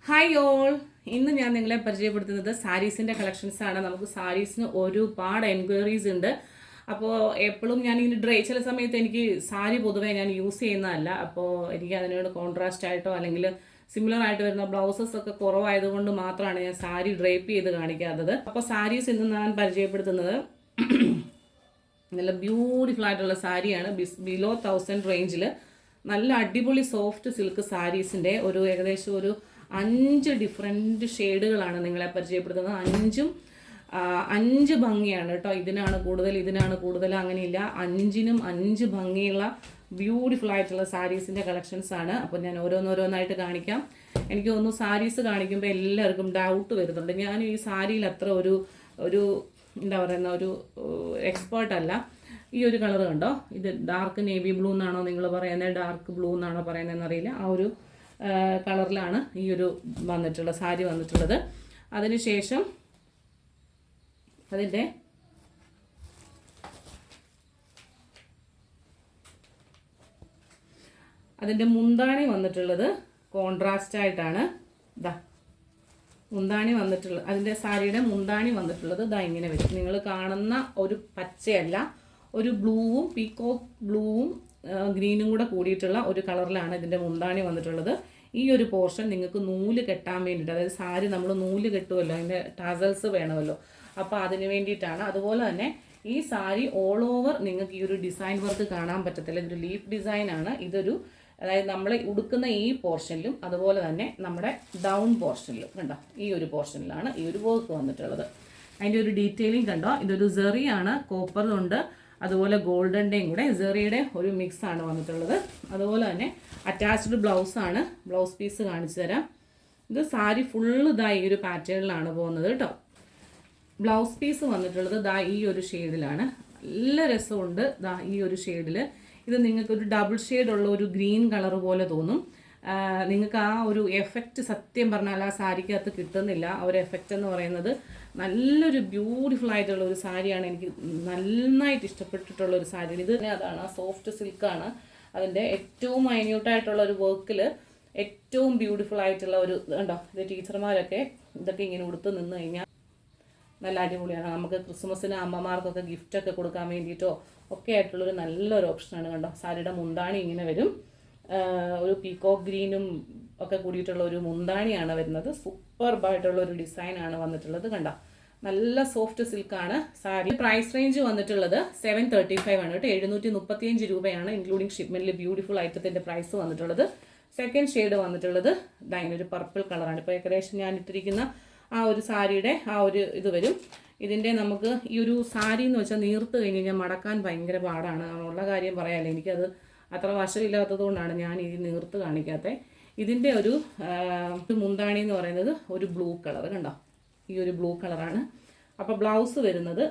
Hi all, ഇന്ന് ഞാൻ നിങ്ങളെ പരിചയപ്പെടുത്തുന്നത് സാരീസിൻ്റെ കളക്ഷൻസാണ്. നമുക്ക് സാരീസിന് ഒരുപാട് എൻക്വയറീസ് ഉണ്ട്. അപ്പോൾ എപ്പോഴും ഞാനിങ്ങനെ ചില സമയത്ത് എനിക്ക് സാരി പൊതുവേ ഞാൻ യൂസ് ചെയ്യുന്നതല്ല. അപ്പോൾ എനിക്ക് അതിനോട് കോൺട്രാസ്റ്റ് ആയിട്ടോ അല്ലെങ്കിൽ സിമിലർ ആയിട്ട് വരുന്ന ബ്ലൗസസ് ഒക്കെ കുറവായതുകൊണ്ട് മാത്രമാണ് ഞാൻ സാരി ഡ്രേപ്പ് ചെയ്ത് കാണിക്കാത്തത്. അപ്പോൾ സാരീസ് ഇന്ന് ഞാൻ പരിചയപ്പെടുത്തുന്നത് നല്ല ബ്യൂട്ടിഫുൾ ആയിട്ടുള്ള സാരിയാണ്. ബിലോ 1000 റേഞ്ചിൽ നല്ല അടിപൊളി സോഫ്റ്റ് സിൽക്ക് സാരീസിൻ്റെ ഏകദേശം ഒരു 5 ഡിഫറെൻറ്റ് ഷെയ്ഡുകളാണ് നിങ്ങളെ പരിചയപ്പെടുത്തുന്നത്. 5 ഭംഗിയാണ് കേട്ടോ. ഇതിനാണ് കൂടുതൽ അങ്ങനെയില്ല. 5നും 5 ഭംഗിയുള്ള ബ്യൂട്ടിഫുൾ ആയിട്ടുള്ള സാരീസിൻ്റെ കളക്ഷൻസാണ്. അപ്പോൾ ഞാൻ ഓരോന്നായിട്ട് കാണിക്കാം. എനിക്ക് തോന്നുന്നു സാരീസ് കാണിക്കുമ്പോൾ എല്ലാവർക്കും ഡൗട്ട് വരുന്നുണ്ട്. ഞാൻ ഈ സാരിയിൽ അത്ര ഒരു എന്താ പറയുന്ന ഒരു എക്സ്പേർട്ടല്ല. ഈ ഒരു കളർ കണ്ടോ, ഇത് ഡാർക്ക് നേവി ബ്ലൂ എന്നാണോ നിങ്ങൾ പറയുന്നത്, ഡാർക്ക് ബ്ലൂ എന്നാണോ പറയുന്നതെന്ന് അറിയില്ല. ആ ഒരു കളറിലാണ് ഈ ഒരു സാരി വന്നിട്ടുള്ളത്. അതിനുശേഷം അതിൻ്റെ മുന്താണി വന്നിട്ടുള്ളത് കോൺട്രാസ്റ്റ് ആയിട്ടാണ്. മുന്താണി വന്നിട്ടുള്ളത്, അതിൻ്റെ സാരിയുടെ മുന്താണി വന്നിട്ടുള്ളത് ഇങ്ങനെ വരും. നിങ്ങൾ കാണുന്ന ഒരു പച്ചയല്ല, ഒരു ബ്ലൂവും പീക്കോക്ക് ബ്ലൂവും ഗ്രീനും കൂടെ കൂടിയിട്ടുള്ള ഒരു കളറിലാണ് ഇതിൻ്റെ മുന്താണി വന്നിട്ടുള്ളത്. ഈ ഒരു പോർഷൻ നിങ്ങൾക്ക് നൂല് കെട്ടാൻ വേണ്ടിയിട്ട്, അതായത് സാരി നമ്മൾ നൂല് കെട്ടുമല്ലോ, അതിൻ്റെ ടസൽസ് വേണമല്ലോ, അപ്പോൾ അതിന് വേണ്ടിയിട്ടാണ്. അതുപോലെ തന്നെ ഈ സാരി ഓൾ ഓവർ നിങ്ങൾക്ക് ഈ ഒരു ഡിസൈൻ വർക്ക് കാണാൻ പറ്റത്തില്ല. ഇതൊരു ലീഫ് ഡിസൈനാണ്. അതായത് നമ്മൾ ഉടുക്കുന്ന ഈ പോർഷനിലും അതുപോലെ തന്നെ നമ്മുടെ ഡൗൺ പോർഷനിലും കണ്ടോ, ഈ ഒരു പോർഷനിലാണ് ഈ ഒരു വർക്ക് വന്നിട്ടുള്ളത്. അതിൻ്റെ ഒരു ഡീറ്റെയിലിംഗ് കണ്ടോ, ഇതൊരു സെറിയാണ്, കോപ്പറുണ്ട്, അതുപോലെ ഗോൾഡൻ്റെയും കൂടെ സെറിയുടെ ഒരു മിക്സാണ് വന്നിട്ടുള്ളത്. അതുപോലെ തന്നെ അറ്റാച്ച്ഡ് ബ്ലൗസാണ്. ബ്ലൗസ് പീസ് കാണിച്ചു തരാം. ഇത് സാരി ഫുള്ള് ഈ ഒരു പാറ്റേണിലാണ് പോകുന്നത് കേട്ടോ. ബ്ലൗസ് പീസ് വന്നിട്ടുള്ളത് ഈ ഒരു ഷെയ്ഡിലാണ്. നല്ല രസമുണ്ട്. ഈ ഒരു ഷെയ്ഡിൽ ഇത് നിങ്ങൾക്കൊരു ഡബിൾ ഷെയ്ഡുള്ള ഒരു ഗ്രീൻ കളർ പോലെ തോന്നും. നിങ്ങൾക്ക് ആ ഒരു എഫക്റ്റ് സത്യം പറഞ്ഞാൽ ആ സാരിക്കകത്ത് കിട്ടുന്നില്ല. ആ ഒരു എഫക്റ്റ് എന്ന് പറയുന്നത് നല്ലൊരു ബ്യൂട്ടിഫുൾ ആയിട്ടുള്ള ഒരു സാരിയാണ്. എനിക്ക് നന്നായിട്ട് ഇഷ്ടപ്പെട്ടിട്ടുള്ള ഒരു സാരിയാണ് ഇത്. അതാണ്, സോഫ്റ്റ് സിൽക്കാണ്. അതിൻ്റെ ഏറ്റവും മൈന്യൂട്ടായിട്ടുള്ള ഒരു വർക്കിൽ ഏറ്റവും ബ്യൂട്ടിഫുൾ ആയിട്ടുള്ള ഒരു കണ്ടോ. ഇത് ടീച്ചർമാരൊക്കെ ഇതൊക്കെ ഇങ്ങനെ ഉടുത്ത് നിന്ന് കഴിഞ്ഞാൽ നല്ല അടിപൊളിയാണ്. നമുക്ക് ക്രിസ്മസിന് അമ്മമാർക്കൊക്കെ ഗിഫ്റ്റൊക്കെ കൊടുക്കാൻ വേണ്ടിയിട്ടോ ഒക്കെ ആയിട്ടുള്ളൊരു നല്ലൊരു ഓപ്ഷനാണ്. കണ്ടോ, സാരിയുടെ മുന്താണി ഇങ്ങനെ വരും. ഒരു പീക്കോക്ക് ഗ്രീനും ഒക്കെ കൂടിയിട്ടുള്ള ഒരു മുന്താണിയാണ് വരുന്നത്. സൂപ്പർബായിട്ടുള്ള ഒരു ഡിസൈനാണ് വന്നിട്ടുള്ളത്. കണ്ടോ, നല്ല സോഫ്റ്റ് സിൽക്കാണ് സാരി. പ്രൈസ് റേഞ്ച് വന്നിട്ടുള്ളത് 735 ആണ് കേട്ടോ. 735 രൂപയാണ് ഇൻക്ലൂഡിങ് ഷിപ്മെൻറ്റിൽ ബ്യൂട്ടിഫുൾ ഐറ്റത്തിൻ്റെ പ്രൈസ് വന്നിട്ടുള്ളത്. സെക്കൻഡ് ഷെയ്ഡ് വന്നിട്ടുള്ളത് ഇതിനൊരു പർപ്പിൾ കളറാണ്. ഇപ്പോൾ ഏകദേശം ഞാൻ ഇട്ടിരിക്കുന്ന ആ ഒരു സാരിയുടെ ആ ഒരു ഇത് വരും. ഇതിൻ്റെ നമുക്ക് ഈ ഒരു സാരി എന്ന് വെച്ചാൽ നീർത്ത് കഴിഞ്ഞ് കഴിഞ്ഞാൽ മടക്കാൻ ഭയങ്കര പാടാണ്. ഉള്ള കാര്യം പറയാമല്ലോ, എനിക്കത് അത്ര വശമില്ലാത്തത് കൊണ്ടാണ് ഞാൻ ഈ നീർത്ത് കാണിക്കാത്തത്. ഇതിൻ്റെ ഒരു മുന്താണി എന്ന് പറയുന്നത് ഒരു ബ്ലൂ കളർ കണ്ടോ, ഈ ഒരു ബ്ലൂ കളറാണ്. അപ്പോൾ ബ്ലൗസ് വരുന്നത്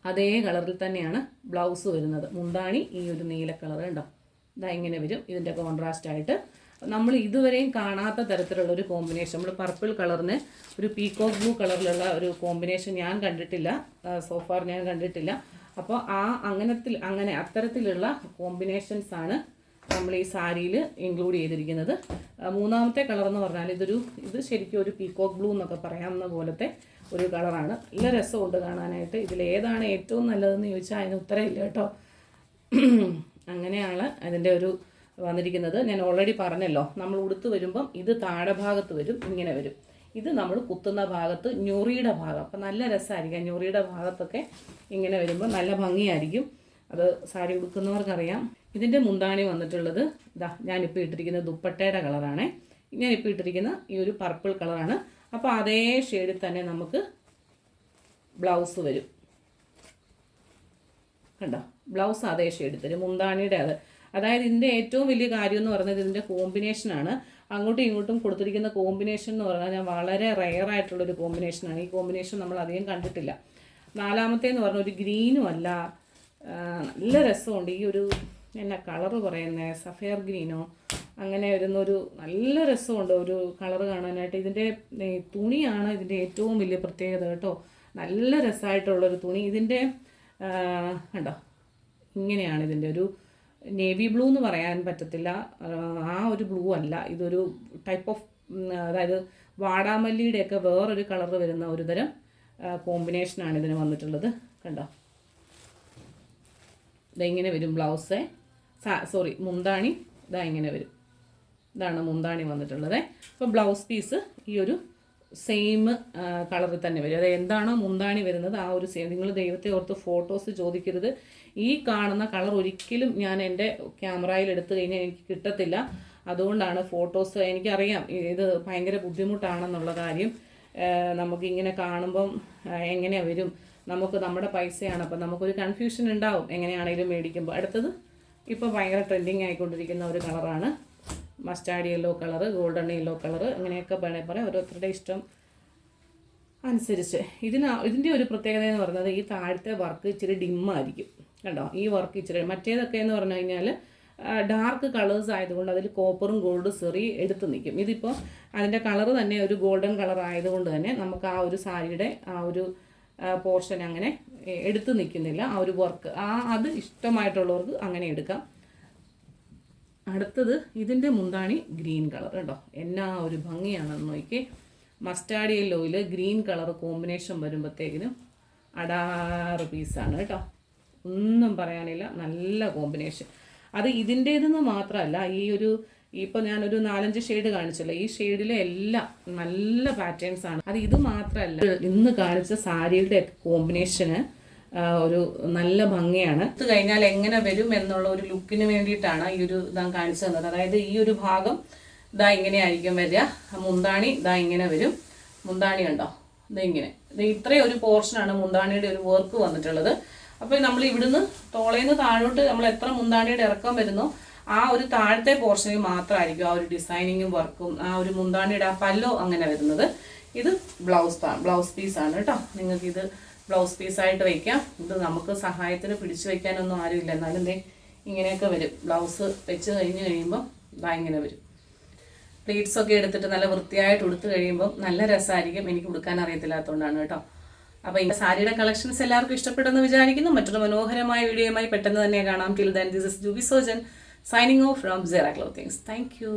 അതേ കളറിൽ തന്നെയാണ് ബ്ലൗസ് വരുന്നത്. മുന്താണി ഈ ഒരു നീല കളർ കണ്ടോ, ഇങ്ങനെ വരും. ഇതിൻ്റെ കോൺട്രാസ്റ്റ് ആയിട്ട് നമ്മൾ ഇതുവരെയും കാണാത്ത തരത്തിലുള്ള ഒരു കോമ്പിനേഷൻ, നമ്മൾ പർപ്പിൾ കളറിന് ഒരു പീക്കോക്ക് ബ്ലൂ കളറിലുള്ള ഒരു കോമ്പിനേഷൻ ഞാൻ കണ്ടിട്ടില്ല, സോഫാർ ഞാൻ കണ്ടിട്ടില്ല. അപ്പോൾ അത്തരത്തിലുള്ള കോമ്പിനേഷൻസാണ് നമ്മൾ ഈ സാരിയിൽ ഇൻക്ലൂഡ് ചെയ്തിരിക്കുന്നത്. മൂന്നാമത്തെ കളർ എന്ന് പറഞ്ഞാൽ ഇത് ശരിക്കും ഒരു പീക്കോക്ക് ബ്ലൂ എന്നൊക്കെ പറയാവുന്ന പോലത്തെ ഒരു കളറാണ്. നല്ല രസമുണ്ട് കാണാനായിട്ട്. ഇതിലേതാണ് ഏറ്റവും നല്ലതെന്ന് ചോദിച്ചാൽ അതിന് ഉത്തരമില്ല കേട്ടോ. അങ്ങനെയാണ് അതിൻ്റെ ഒരു വന്നിരിക്കുന്നത്. ഞാൻ ഓൾറെഡി പറഞ്ഞല്ലോ, നമ്മൾ ഉടുത്ത് വരുമ്പം ഇത് താഴെ ഭാഗത്ത് വരും, ഇങ്ങനെ വരും. ഇത് നമ്മൾ കുത്തുന്ന ഭാഗത്ത് ഞൊറിയുടെ ഭാഗം. അപ്പം നല്ല രസമായിരിക്കും. ഞൊറിയുടെ ഭാഗത്തൊക്കെ ഇങ്ങനെ വരുമ്പോൾ നല്ല ഭംഗിയായിരിക്കും. അത് സാരി ഉടുക്കുന്നവർക്കറിയാം. ഇതിൻ്റെ മുന്താണി വന്നിട്ടുള്ളത് ഞാനിപ്പോൾ ഇട്ടിരിക്കുന്ന ദുപ്പട്ടയുടെ കളറാണ്. ഞാനിപ്പോൾ ഇട്ടിരിക്കുന്ന ഈ ഒരു പർപ്പിൾ കളറാണ്. അപ്പോൾ അതേ ഷെയ്ഡിൽ തന്നെ നമുക്ക് ബ്ലൗസ് വരും. കണ്ടോ, ബ്ലൗസ് അതേ ഷെയ്ഡിൽ തരും, മുന്താണിയുടെ അതായത് ഇതിൻ്റെ ഏറ്റവും വലിയ കാര്യം എന്ന് പറയുന്നത് ഇതിൻ്റെ കോമ്പിനേഷനാണ്. അങ്ങോട്ടും ഇങ്ങോട്ടും കൊടുത്തിരിക്കുന്ന കോമ്പിനേഷൻ എന്ന് പറഞ്ഞാൽ വളരെ റെയർ ആയിട്ടുള്ളൊരു കോമ്പിനേഷനാണ്. ഈ കോമ്പിനേഷൻ നമ്മൾ അധികം കണ്ടിട്ടില്ല. നാലാമത്തേന്ന് പറഞ്ഞാൽ ഒരു ഗ്രീനും അല്ല, നല്ല രസമുണ്ട്. ഈ ഒരു എന്നാ കളറ് പറയുന്നത്, സഫയർ ഗ്രീനോ അങ്ങനെ വരുന്നൊരു നല്ല രസമുണ്ട് ഒരു കളറ് കാണാനായിട്ട്. ഇതിൻ്റെ തുണിയാണ് ഇതിൻ്റെ ഏറ്റവും വലിയ പ്രത്യേകത കേട്ടോ. നല്ല രസമായിട്ടുള്ളൊരു തുണി. ഇതിൻ്റെ കണ്ടോ, ഇങ്ങനെയാണ് ഇതിൻ്റെ ഒരു നേവി ബ്ലൂ എന്ന് പറയാൻ പറ്റത്തില്ല, ആ ഒരു ബ്ലൂ അല്ല, ഇതൊരു ടൈപ്പ് ഓഫ് അതായത് വാടാമല്ലിയുടെയൊക്കെ വേറൊരു കളർ വരുന്ന ഒരു തരം കോമ്പിനേഷനാണ് ഇതിന് വന്നിട്ടുള്ളത്. കണ്ടോ, ഇതെങ്ങനെ വരും ബ്ലൗസ്, മുന്താണി ഇതാ ഇങ്ങനെ വരും. ഇതാണ് മുന്താണി വന്നിട്ടുള്ളത്. അപ്പോൾ ബ്ലൗസ് പീസ് ഈ ഒരു സെയിം കളറിൽ തന്നെ വരും. അത് എന്താണോ മുന്താണി വരുന്നത് ആ ഒരു സെയിം. നിങ്ങൾ ദൈവത്തെ ഓർത്ത് ഫോട്ടോസ് ചോദിക്കരുത്. ഈ കാണുന്ന കളർ ഒരിക്കലും ഞാൻ എൻ്റെ ക്യാമറയിൽ എടുത്തു കഴിഞ്ഞാൽ എനിക്ക് കിട്ടത്തില്ല. അതുകൊണ്ടാണ് ഫോട്ടോസ്, എനിക്കറിയാം ഇത് ഭയങ്കര ബുദ്ധിമുട്ടാണെന്നുള്ള കാര്യം. നമുക്കിങ്ങനെ കാണുമ്പം എങ്ങനെയാണ് വരും, നമുക്ക് നമ്മുടെ പൈസയാണ്, അപ്പം നമുക്കൊരു കൺഫ്യൂഷൻ ഉണ്ടാവും എങ്ങനെയാണെങ്കിലും മേടിക്കുമ്പോൾ. അടുത്തത് ഇപ്പോൾ ഭയങ്കര ട്രെൻഡിങ് ആയിക്കൊണ്ടിരിക്കുന്ന ഒരു കളറാണ് mustard yellow colour, golden yellow colour, അങ്ങനെയൊക്കെ പറയാം, ഓരോരുത്തരുടെ ഇഷ്ടം അനുസരിച്ച്. ഇതിൻ്റെ ഒരു പ്രത്യേകത എന്ന് പറയുന്നത് ഈ താഴത്തെ വർക്ക് ഇച്ചിരി ഡിമ്മായിരിക്കും. കണ്ടോ, ഈ വർക്ക് ഇച്ചിരി, മറ്റേതൊക്കെ എന്ന് പറഞ്ഞു കഴിഞ്ഞാൽ ഡാർക്ക് കളേഴ്സ് ആയതുകൊണ്ട് അതിൽ കോപ്പറും ഗോൾഡ് സെറി എടുത്ത് നിൽക്കും. ഇതിപ്പോൾ അതിൻ്റെ കളർ തന്നെ ഒരു ഗോൾഡൻ കളർ ആയതുകൊണ്ട് തന്നെ നമുക്ക് ആ ഒരു സാരിയുടെ ആ ഒരു പോർഷൻ അങ്ങനെ എടുത്ത് നിൽക്കുന്നില്ല. ആ ഒരു വർക്ക് അത് ഇഷ്ടമായിട്ടുള്ളവർക്ക് അങ്ങനെ എടുക്കാം. അടുത്തത് ഇതിൻ്റെ മുന്താണി ഗ്രീൻ കളർ. കേട്ടോ, എന്നാ ഒരു ഭംഗിയാണെന്ന് നോക്കി. മസ്റ്റാർഡ് യെല്ലോയിൽ ഗ്രീൻ കളർ കോമ്പിനേഷൻ വരുമ്പോഴത്തേക്കിനും അടാറ് പീസാണ് കേട്ടോ, ഒന്നും പറയാനില്ല, നല്ല കോമ്പിനേഷൻ. അത് ഇതിൻ്റേതെന്ന് മാത്രമല്ല, ഇപ്പോൾ ഞാനൊരു 4-5 ഷെയ്ഡ് കാണിച്ചല്ലോ, ഈ ഷെയ്ഡിലെ എല്ലാം നല്ല പാറ്റേൺസ് ആണ്. അത് ഇത് മാത്രമല്ല, ഇന്ന് കാണിച്ച സാരിയുടെ കോമ്പിനേഷന് ഒരു നല്ല ഭംഗിയാണ്. ഇത് കഴിഞ്ഞാൽ എങ്ങനെ വരും എന്നുള്ള ഒരു ലുക്കിന് വേണ്ടിയിട്ടാണ് ഈ ഒരു ഇതാ കാണിച്ചു തന്നത്. അതായത് ഈ ഒരു ഭാഗം ഇതാ ഇങ്ങനെയായിരിക്കും വരിക, മുന്താണി ഇതാ ഇങ്ങനെ വരും. മുന്താണി ഉണ്ടോ, ഇതിങ്ങനെ, ഇത്രയും ഒരു പോർഷനാണ് മുന്താണിയുടെ ഒരു വർക്ക് വന്നിട്ടുള്ളത്. അപ്പോൾ നമ്മൾ ഇവിടുന്ന് തോളേന്ന് താഴോട്ട് നമ്മൾ എത്ര മുന്താണിയുടെ ഇറക്കം വരുന്നോ ആ ഒരു താഴത്തെ പോർഷനിൽ മാത്രമായിരിക്കും ആ ഒരു ഡിസൈനിങ്ങും വർക്കും ആ ഒരു മുന്താണിയുടെ ആ പല്ലോ അങ്ങനെ വരുന്നത്. ഇത് ബ്ലൗസ് പീസാണ് കേട്ടോ. നിങ്ങൾക്കിത് ബ്ലൗസ് പീസായിട്ട് വയ്ക്കാം. ഇത് നമുക്ക് സഹായത്തിന് പിടിച്ചു വയ്ക്കാനൊന്നും ആരുമില്ല, എന്നാലും ഇങ്ങനെയൊക്കെ വരും. ബ്ലൗസ് വെച്ച് കഴിഞ്ഞ് കഴിയുമ്പം ഇതാ ഇങ്ങനെ വരും. പ്ലീറ്റ്സൊക്കെ എടുത്തിട്ട് നല്ല വൃത്തിയായിട്ട് ഉടുത്ത് കഴിയുമ്പം നല്ല രസമായിരിക്കും. എനിക്ക് ഉടുക്കാൻ അറിയത്തില്ലാത്തതുകൊണ്ടാണ് കേട്ടോ. അപ്പോൾ ഈ സാരിയുടെ കളക്ഷൻസ് എല്ലാവർക്കും ഇഷ്ടപ്പെട്ടെന്ന് വിചാരിക്കുന്നു. മറ്റൊരു മനോഹരമായ വീഡിയോയുമായി പെട്ടെന്ന് തന്നെ കാണാം. Till then, this is Jubi Sojan signing off from Zara Clothings. Thank you.